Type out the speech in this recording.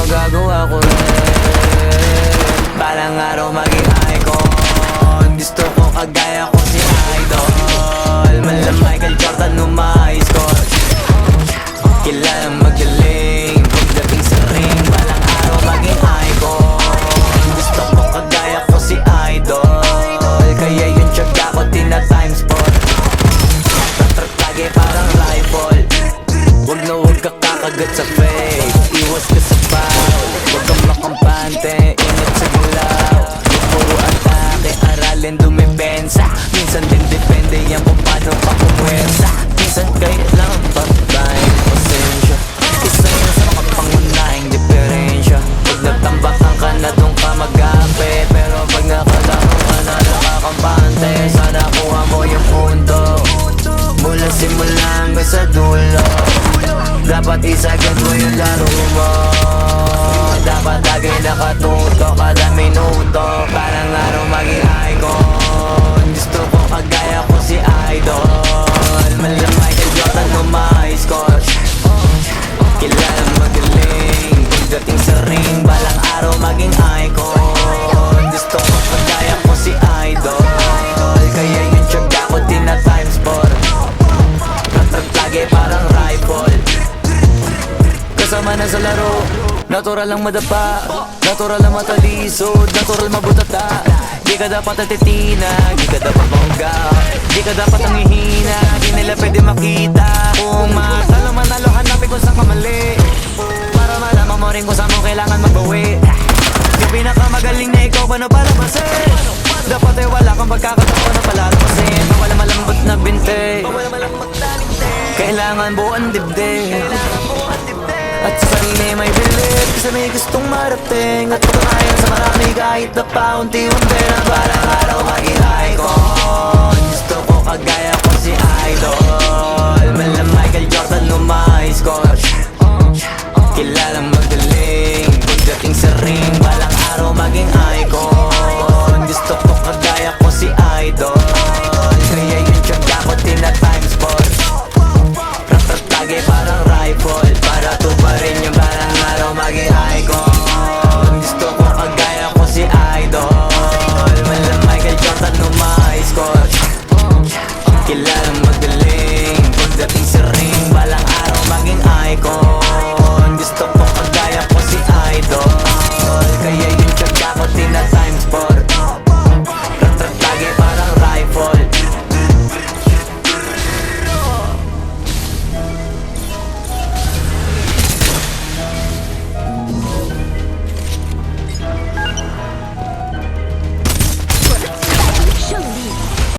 magagawa ko rin. Balang araw maging icon. Gusto ko kagaya ko si Idol. Mala Michael Jordan umahiskot. Kilalang magaling pagdating sa ring. Balang araw maging icon. Gusto ko kagaya ko si Idol. Kaya yung tiyaga ko tina-times sport. Tatrat lagi parang rifle. Wag na wag ka kakagat sa fake. Iwas ka sa foul. Wag kang makampante, ingat sa galaw. Yung puro atake, aralin dumipensa. Minsan din depende yan kung paano ka pumwersa. Minsan kailangan patayin pasensya. Isa yun sa mga pangunahing diferensya. Pag nagtambakan ka na doon ka mag-ape. Pero pag nakalaro ka na nakakampante, sana kuha mo yung punto. Mula simula hanggang sa dulo. Dapat isagad mo yung laro mo. Dapat lagi nakatuto kada minuto. Parang araw maging icon. Gusto ko kagaya ko si Idol. Mala Michael Jordan umahiskot. Kilalang magaling pagdating sa ring. Balang araw maging icon. Gusto ko kagaya ko si Idol. Kaya yung tiyaga ko tina-times sport. Ratrat lagi parang rifle. Kasama na sa laro, natural lang madapa, natural lang matalisod, natural mabutata. Di ka dapat natitina, di ka dapat maungga, di ka dapat nangihina. Di nila pwede makita. Kung matalo manalo, hanapin kung saan ka mali, para malaman mo rin kung saan mo kailangan magbawi. Yung pinakamagaling na ikaw, paano palabasin? Dapat ay wala kang pagkakataon na palalabasin. Wala malambot na binte, kailangan buuan dibdib. At sa sarili may bilib, kasi may gustong marating. At pagkakayan sa marami kahit na paunti-unti na parang araw maging icon. Gusto ko kagaya ko si Idol. Mala Michael Jordan umahiskot. Kilalang